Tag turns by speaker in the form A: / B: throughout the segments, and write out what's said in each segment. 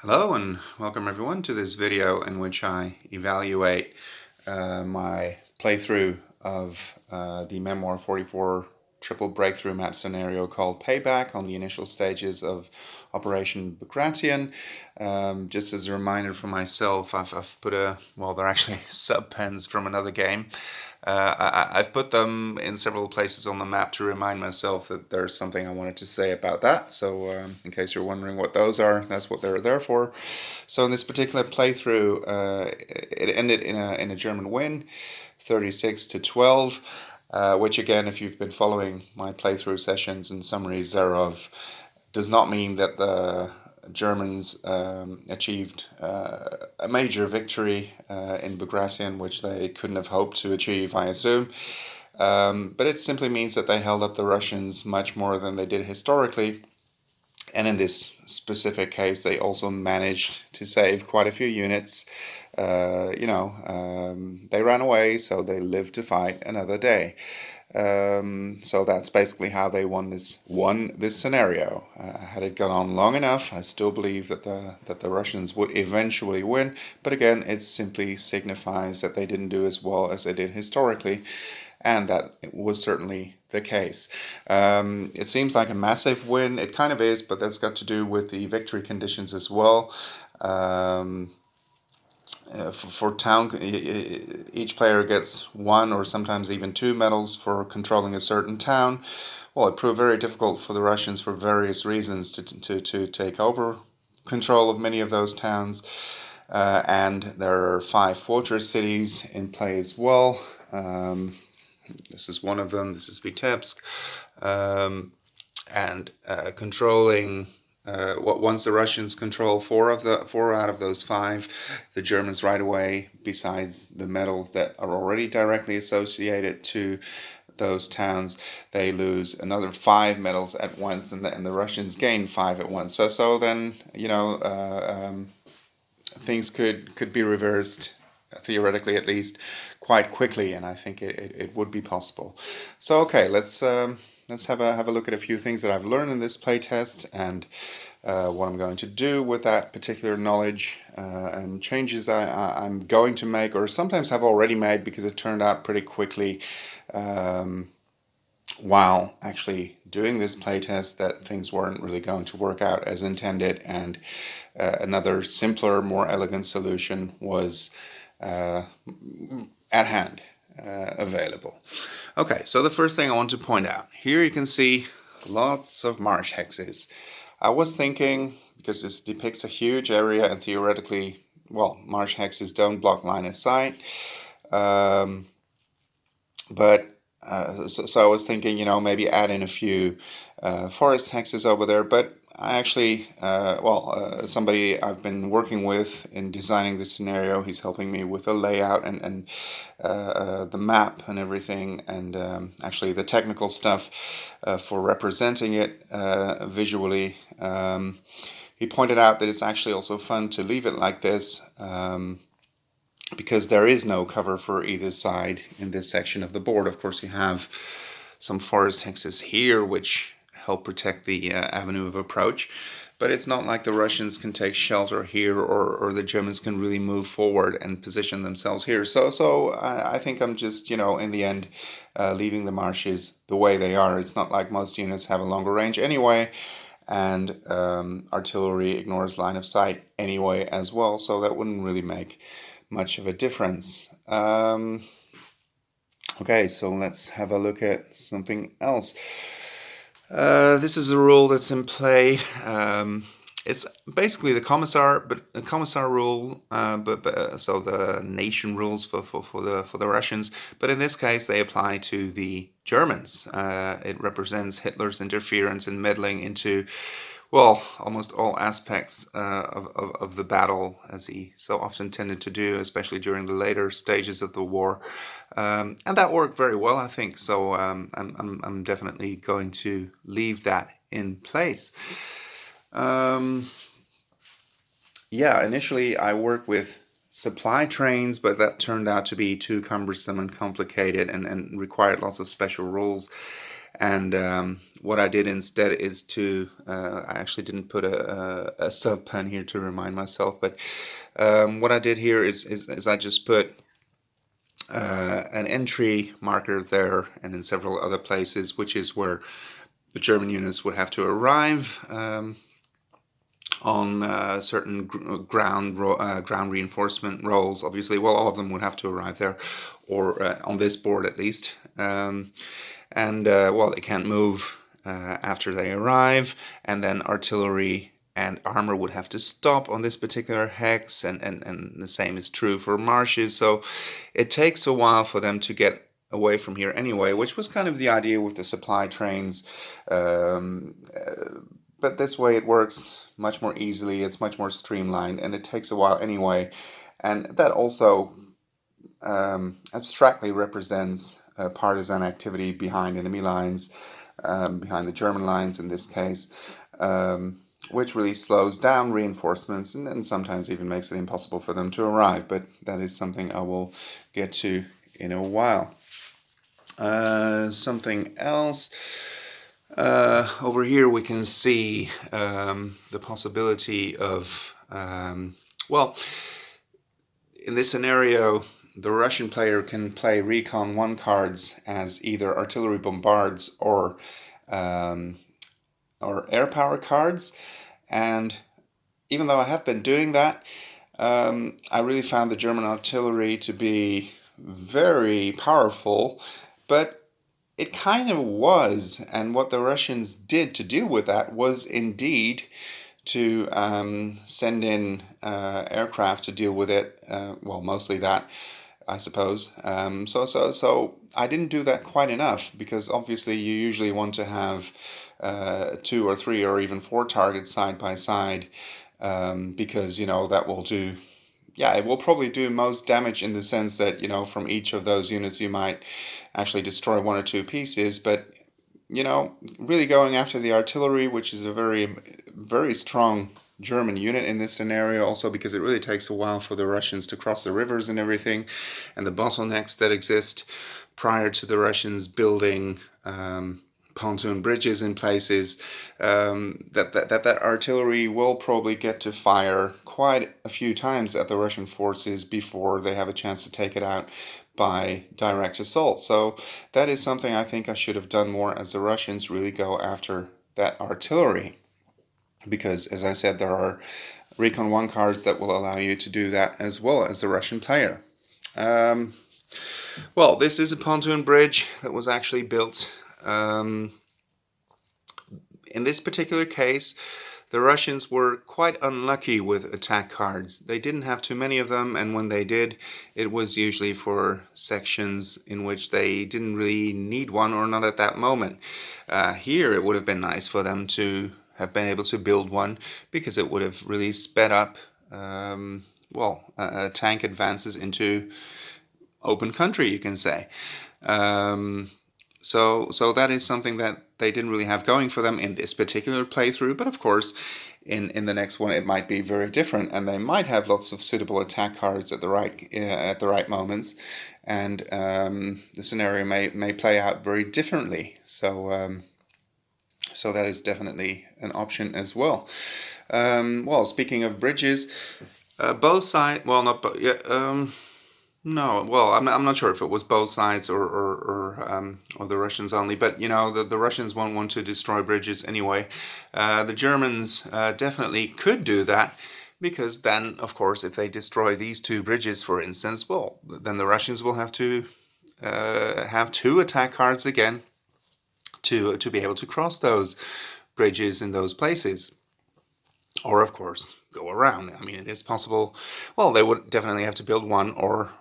A: Hello and welcome everyone to this video in which I evaluate my playthrough of the Memoir 44 triple breakthrough map scenario called Payback on the initial stages of Operation Bagration. Just as a reminder for myself, I've put they're actually sub-pens from another game. I've put them in several places on the map to remind myself that there's something I wanted to say about that. So in case you're wondering what those are, that's what they're there for. So in this particular playthrough, it ended in a German win, 36-12. Which again, if you've been following my playthrough sessions and summaries thereof, does not mean that the Germans achieved a major victory in Bagration, which they couldn't have hoped to achieve, I assume. But it simply means that they held up the Russians much more than they did historically. And in this specific case, they also managed to save quite a few units. They ran away, so they lived to fight another day. So that's basically how they won this scenario. Had it gone on long enough, I still believe that the Russians would eventually win. But again, it simply signifies that they didn't do as well as they did historically, and that was certainly the case. It seems like a massive win. It kind of is, but that's got to do with the victory conditions as well. For town, each player gets one or sometimes even two medals for controlling a certain town. Well, it proved very difficult for the Russians for various reasons to take over control of many of those towns. And there are 5 fortress cities in play as well. This is one of them. This is Vitebsk. And controlling once the Russians control 4 out of those 5, the Germans right away, besides the medals that are already directly associated to those towns, they lose another 5 medals at once, and the Russians gain 5 at once. So then things could be reversed, theoretically at least, quite quickly, and I think it would be possible. So okay, let's have a look at a few things that I've learned in this playtest and what I'm going to do with that particular knowledge and changes I'm going to make, or sometimes have already made, because it turned out pretty quickly while actually doing this playtest that things weren't really going to work out as intended, and another simpler, more elegant solution was at hand, available. Okay, so the first thing I want to point out, here you can see lots of marsh hexes. I was thinking, because this depicts a huge area and theoretically, well, marsh hexes don't block line of sight, but so I was thinking, maybe add in a few forest hexes over there, but I actually, somebody I've been working with in designing this scenario, he's helping me with the layout and the map and everything, and actually the technical stuff for representing it visually. He pointed out that it's actually also fun to leave it like this, because there is no cover for either side in this section of the board. Of course, you have some forest hexes here, which help protect the avenue of approach, but it's not like the Russians can take shelter here, or the Germans can really move forward and position themselves here. So I think I'm just, in the end, leaving the marshes the way they are. It's not like most units have a longer range anyway, and artillery ignores line of sight anyway as well, so that wouldn't really make much of a difference. Okay, so let's have a look at something else. This is a rule that's in play. It's basically the commissar rule, so the nation rules for the Russians. But in this case, they apply to the Germans. It represents Hitler's interference and meddling into, well, almost all aspects of the battle, as he so often tended to do, especially during the later stages of the war. And that worked very well, I think. So I'm definitely going to leave that in place. Initially I worked with supply trains, but that turned out to be too cumbersome and complicated and required lots of special rules. And what I did instead is I actually didn't put a sub pen here to remind myself, but what I did here is I just put an entry marker there and in several other places, which is where the German units would have to arrive on certain ground reinforcement roles. Obviously, well, all of them would have to arrive there, or on this board at least. Well, they can't move after they arrive, and then artillery and armor would have to stop on this particular hex, and the same is true for marshes. So it takes a while for them to get away from here anyway, which was kind of the idea with the supply trains. But this way it works much more easily, it's much more streamlined, and it takes a while anyway. And that also abstractly represents partisan activity behind enemy lines, behind the German lines in this case, which really slows down reinforcements and sometimes even makes it impossible for them to arrive. But that is something I will get to in a while. Something else. Over here we can see the possibility of, well, in this scenario, the Russian player can play Recon 1 cards as either artillery bombards or air power cards. And even though I have been doing that, I really found the German artillery to be very powerful, but it kind of was. And what the Russians did to deal with that was indeed to send in aircraft to deal with it. Well, mostly that, I suppose. So I didn't do that quite enough, because obviously you usually want to have 2 or 3 or even 4 targets side by side, because that will do. Yeah, it will probably do most damage in the sense that from each of those units you might actually destroy 1 or 2 pieces, but really going after the artillery, which is a very, very strong German unit in this scenario, also because it really takes a while for the Russians to cross the rivers and everything, and the bottlenecks that exist prior to the Russians building pontoon bridges in places, that artillery will probably get to fire quite a few times at the Russian forces before they have a chance to take it out by direct assault. So that is something I think I should have done more, as the Russians really go after that artillery. Because, as I said, there are Recon 1 cards that will allow you to do that as well as the Russian player. Well, this is a pontoon bridge that was actually built. In this particular case, the Russians were quite unlucky with attack cards. They didn't have too many of them, and when they did, it was usually for sections in which they didn't really need one, or not at that moment. Here, it would have been nice for them to have been able to build one, because it would have really sped up tank advances into open country, you can say. So that is something that they didn't really have going for them in this particular playthrough, but of course in the next one it might be very different, and they might have lots of suitable attack cards at the right moments, and the scenario may play out very differently. So that is definitely an option as well. Well, speaking of bridges, both sides, well, not both, yeah, no, well, I'm not sure if it was both sides or the Russians only, but the Russians won't want to destroy bridges anyway. The Germans definitely could do that, because then, of course, if they destroy these 2 bridges, for instance, well, then the Russians will have to have 2 attack cards again to be able to cross those bridges in those places. Or, of course, go around. I mean, it is possible. Well, they would definitely have to build one or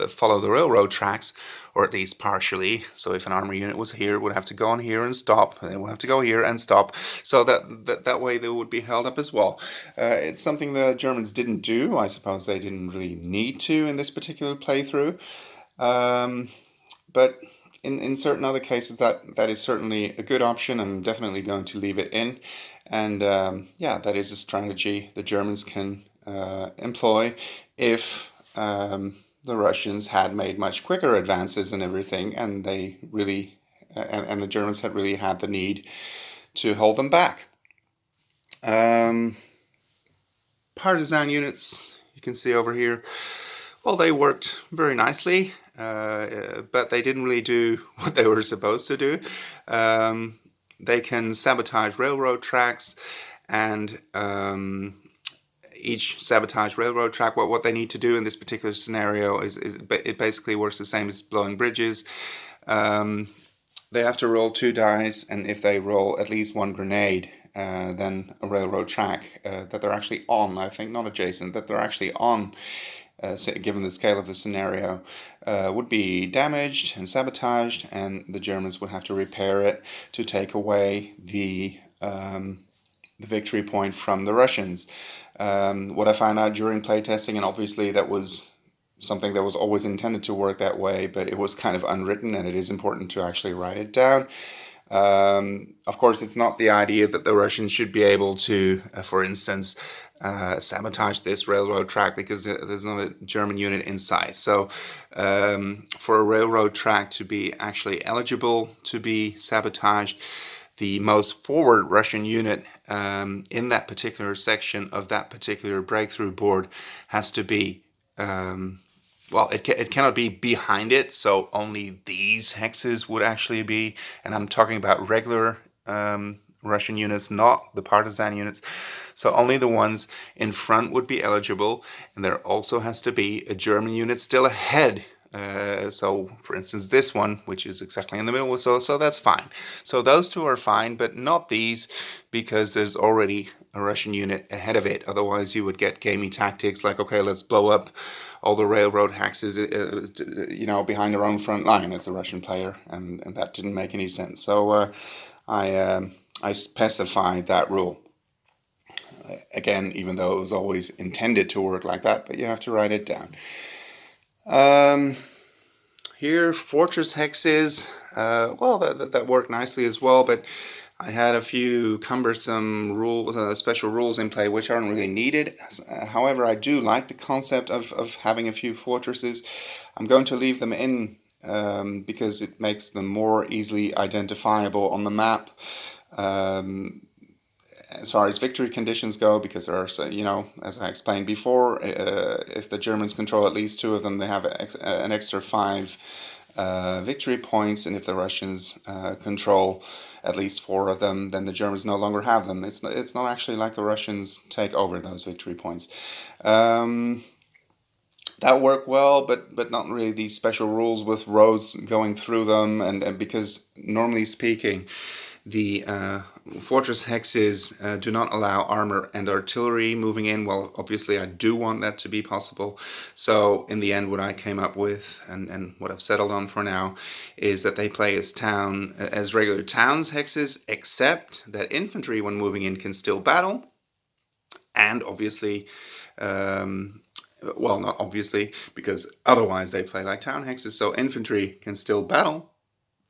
A: follow the railroad tracks, or at least partially. So if an army unit was here, it would have to go on here and stop. And it would have to go here and stop. So that way they would be held up as well. It's something the Germans didn't do. I suppose they didn't really need to in this particular playthrough. But in certain other cases, that is certainly a good option. I'm definitely going to leave it in. And that is a strategy the Germans can employ if the Russians had made much quicker advances and everything, and they really and the Germans had really had the need to hold them back. Partisan units, you can see over here, well, they worked very nicely, but they didn't really do what they were supposed to do. They can sabotage railroad tracks, and each sabotage railroad track, what they need to do in this particular scenario is it basically works the same as blowing bridges. They have to roll 2 dice, and if they roll at least 1 grenade, then a railroad track that they're actually on, I think, not adjacent, that they're actually on, given the scale of the scenario, would be damaged and sabotaged, and the Germans would have to repair it to take away the victory point from the Russians. What I found out during playtesting, and obviously that was something that was always intended to work that way, but it was kind of unwritten, and it is important to actually write it down. Of course, it's not the idea that the Russians should be able to, for instance, sabotage this railroad track because there's not a German unit in sight. So for a railroad track to be actually eligible to be sabotaged, the most forward Russian unit in that particular section of that particular breakthrough board has to be well, it cannot be behind it, so only these hexes would actually be, and I'm talking about regular Russian units, not the partisan units, so only the ones in front would be eligible, and there also has to be a German unit still ahead. So, for instance, this one, which is exactly in the middle, so that's fine. So those two are fine, but not these, because there's already a Russian unit ahead of it. Otherwise, you would get gamey tactics like, okay, let's blow up all the railroad hexes, behind their own front line as a Russian player, and that didn't make any sense. So I specified that rule. Again, even though it was always intended to work like that, but you have to write it down. Here, fortress hexes, well, that worked nicely as well, but I had a few cumbersome rules, special rules in play, which aren't really needed. However, I do like the concept of having a few fortresses. I'm going to leave them in because it makes them more easily identifiable on the map. As far as victory conditions go, because there are, as I explained before, if the Germans control at least 2 of them, they have an extra 5 victory points, and if the Russians control at least 4 of them, then the Germans no longer have them. It's not actually like the Russians take over those victory points. That worked well, but not really these special rules with roads going through them, and because normally speaking, the fortress hexes do not allow armor and artillery moving in. Well, obviously I do want that to be possible. So in the end, what I came up with, and what I've settled on for now, is that they play as regular towns hexes, except that infantry, when moving in, can still battle. And obviously, well, not obviously, because otherwise they play like town hexes. So infantry can still battle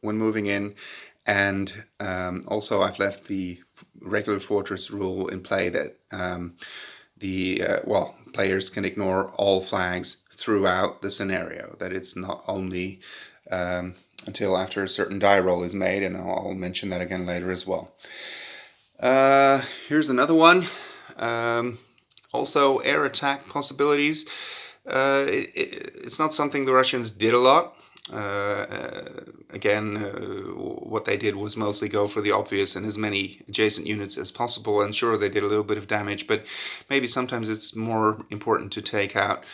A: when moving in. And also I've left the regular fortress rule in play that players can ignore all flags throughout the scenario, that it's not only until after a certain die roll is made, and I'll mention that again later as well. Here's another one. Also air attack possibilities. It's not something the Russians did a lot. Again, what they did was mostly go for the obvious and as many adjacent units as possible, and sure, they did a little bit of damage, but maybe sometimes it's more important to take out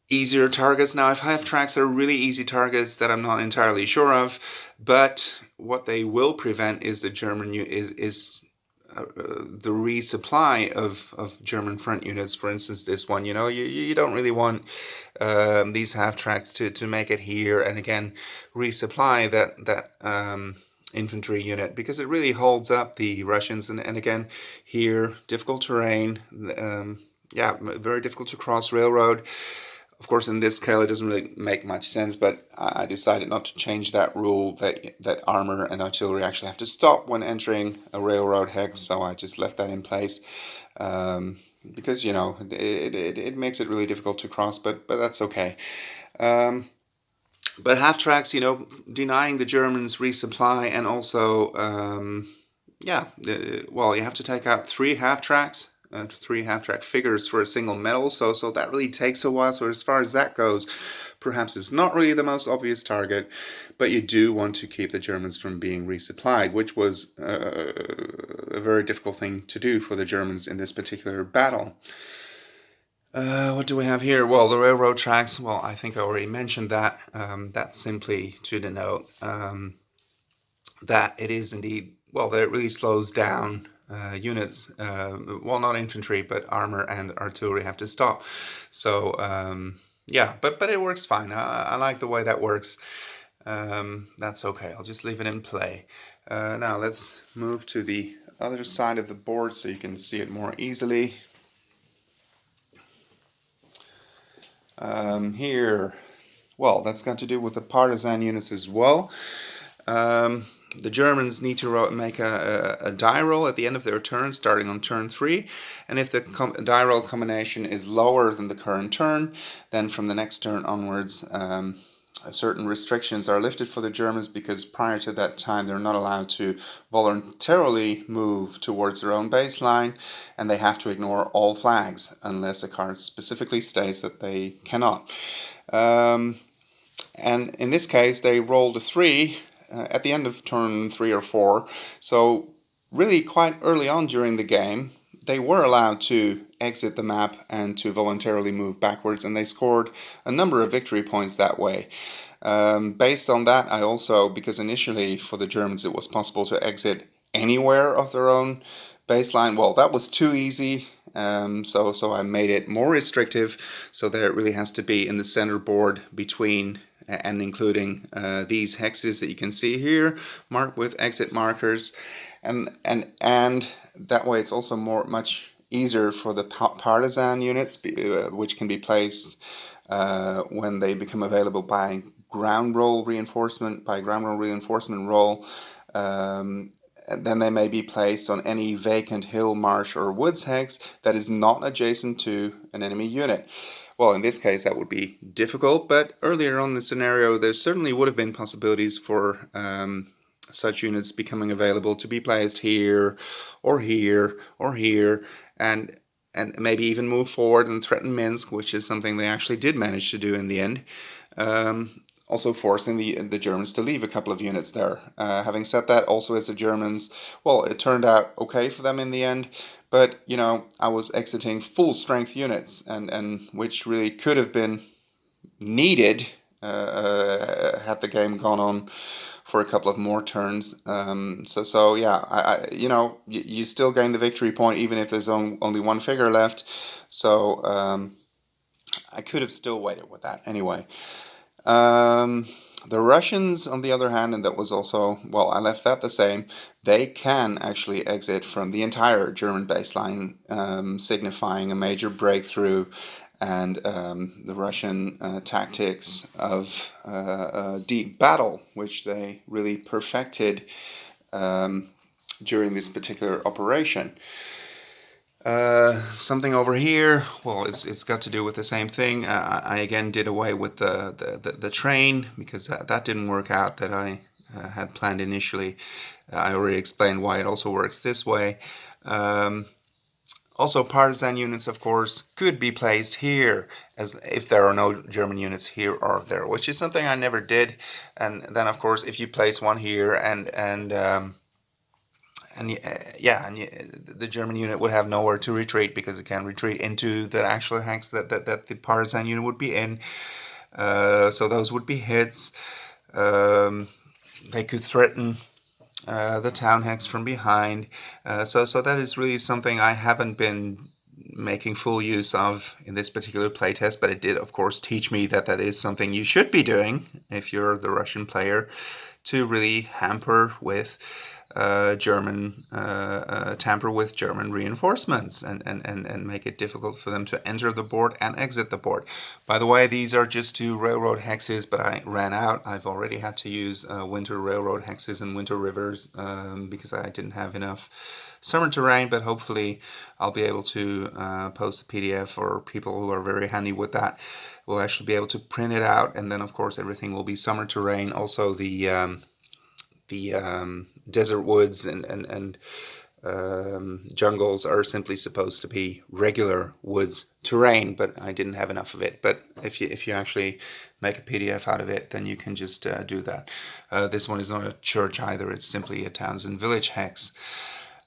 A: easier targets. Now, I have tracks that are really easy targets that I'm not entirely sure of, but what they will prevent is the the resupply of German front units. For instance, this one, you don't really want these half tracks to make it here and again resupply that infantry unit, because it really holds up the Russians. And again, here, difficult terrain, very difficult to cross railroad. Of course, in this scale, it doesn't really make much sense, but I decided not to change that rule that armor and artillery actually have to stop when entering a railroad hex, so I just left that in place because, it makes it really difficult to cross, but that's okay. But half tracks, denying the Germans resupply, and also, well, you have to take out three half tracks. Three half-track figures for a single medal, so that really takes a while. So as far as that goes, perhaps it's not really the most obvious target, but you do want to keep the Germans from being resupplied, which was a very difficult thing to do for the Germans in this particular battle. What do we have here? Well, the railroad tracks. Well, I think I already mentioned that. That's simply to denote that it is indeed, well, that it really slows down units. Well, not infantry, but armor and artillery have to stop. So, yeah, but it works fine. I like the way that works. That's okay. I'll just leave it in play. Now let's move to the other side of the board so you can see it more easily. Here, well, that's got to do with the partisan units as well. The Germans need to make a die roll at the end of their turn, starting on turn 3. And if the die roll combination is lower than the current turn, then from the next turn onwards, certain restrictions are lifted for the Germans, because prior to that time they're not allowed to voluntarily move towards their own baseline, and they have to ignore all flags unless a card specifically states that they cannot. And in this case they rolled a 3 at the end of turn 3 or 4, so really quite early on during the game they were allowed to exit the map and to voluntarily move backwards, and they scored a number of victory points that way. Based on that, I also, because initially for the Germans it was possible to exit anywhere of their own baseline, well, that was too easy, so I made it more restrictive, so that it really has to be in the center board between and including these hexes that you can see here, marked with exit markers. And that way it's also much easier for the partisan units, which can be placed when they become available by ground roll reinforcement roll. And then they may be placed on any vacant hill, marsh, or woods hex that is not adjacent to an enemy unit. Well, in this case that would be difficult, but earlier on in the scenario there certainly would have been possibilities for such units becoming available to be placed here or here or here, and maybe even move forward and threaten Minsk, which is something they actually did manage to do in the end. Also forcing the Germans to leave a couple of units there. Having said that, also as the Germans, well, it turned out okay for them in the end, but I was exiting full strength units, and which really could have been needed had the game gone on for a couple of more turns. So yeah, you still gain the victory point even if there's only one figure left. So I could have still waited with that anyway. The Russians, on the other hand, and that was also, well, I left that the same, they can actually exit from the entire German baseline, signifying a major breakthrough, and the Russian tactics of deep battle, which they really perfected during this particular operation. Something over here, well, it's got to do with the same thing. I again did away with the train, because that didn't work out that I had planned initially. I already explained why it also works this way. Also, partisan units, of course, could be placed here, as if there are no German units here or there, which is something I never did. And then, of course, if you place one here the German unit would have nowhere to retreat, because it can retreat into the actual hex that the partisan unit would be in. So those would be hits. They could threaten the town hex from behind. So that is really something I haven't been making full use of in this particular playtest, but it did, of course, teach me that is something you should be doing if you're the Russian player, to really hamper with German tamper with German reinforcements and make it difficult for them to enter the board and exit the board. By the way, these are just 2 railroad hexes, but I ran out. I've already had to use winter railroad hexes and winter rivers because I didn't have enough summer terrain, but hopefully I'll be able to post a PDF for people who are very handy with that. We'll actually be able to print it out, and then of course everything will be summer terrain. Also the desert woods and jungles are simply supposed to be regular woods terrain, but I didn't have enough of it. But if you actually make a PDF out of it, then you can just do that. This one is not a church either. It's simply a towns and village hex.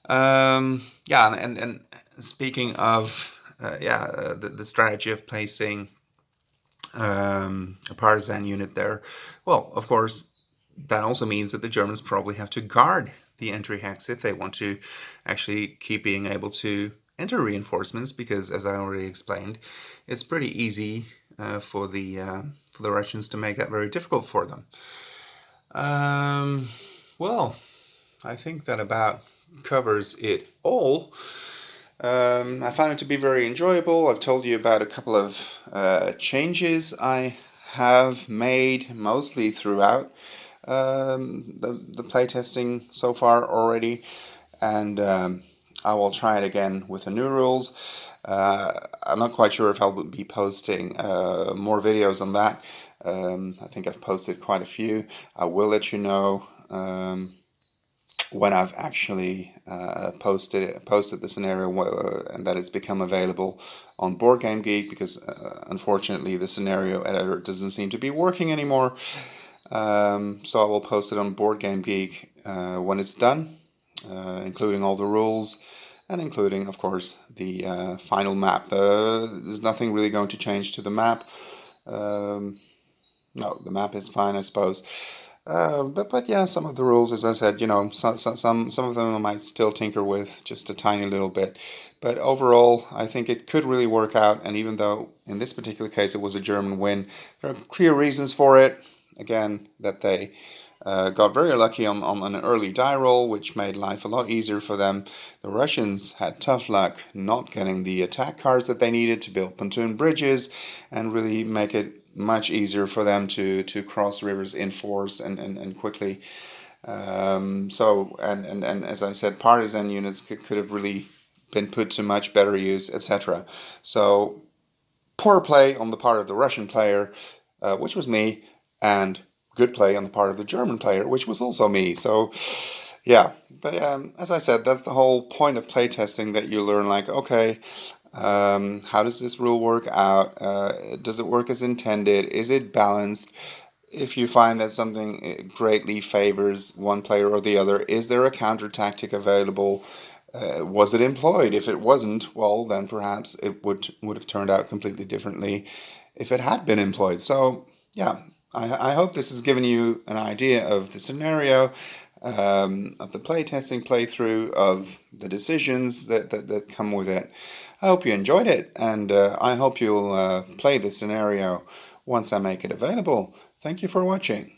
A: Yeah, and speaking of the strategy of placing a partisan unit there, well, of course, that also means that the Germans probably have to guard the entry hex if they want to actually keep being able to enter reinforcements, because as I already explained, it's pretty easy for the Russians to make that very difficult for them. Well, I think that about covers it all. I found it to be very enjoyable. I've told you about a couple of changes I have made mostly throughout the playtesting so far already, and I will try it again with the new rules. I'm not quite sure if I'll be posting more videos on that. I think I've posted quite a few. I will let you know when I've actually posted the scenario and that it's become available on Board Game Geek, because unfortunately the scenario editor doesn't seem to be working anymore. So I will post it on Board Game Geek when it's done, including all the rules and including, of course, the final map. There's nothing really going to change to the map. No, the map is fine, I suppose. But yeah, some of the rules, as I said, some of them I might still tinker with just a tiny little bit. But overall, I think it could really work out. And even though in this particular case it was a German win, there are clear reasons for it. Again, that they got very lucky on an early die roll, which made life a lot easier for them. The Russians had tough luck not getting the attack cards that they needed to build pontoon bridges and really make it much easier for them to cross rivers in force and quickly. So as I said, partisan units could have really been put to much better use, etc. So poor play on the part of the Russian player, which was me, and good play on the part of the German player, which was also me. So yeah, but as I said, that's the whole point of playtesting, that you learn, like, okay, how does this rule work out? Does it work as intended? Is it balanced? If you find that something greatly favors one player or the other, is there a counter tactic available? Was it employed? If it wasn't, well, then perhaps it would have turned out completely differently if it had been employed. So yeah, I hope this has given you an idea of the scenario, of the playtesting playthrough, of the decisions that come with it. I hope you enjoyed it, and I hope you'll play the scenario once I make it available. Thank you for watching.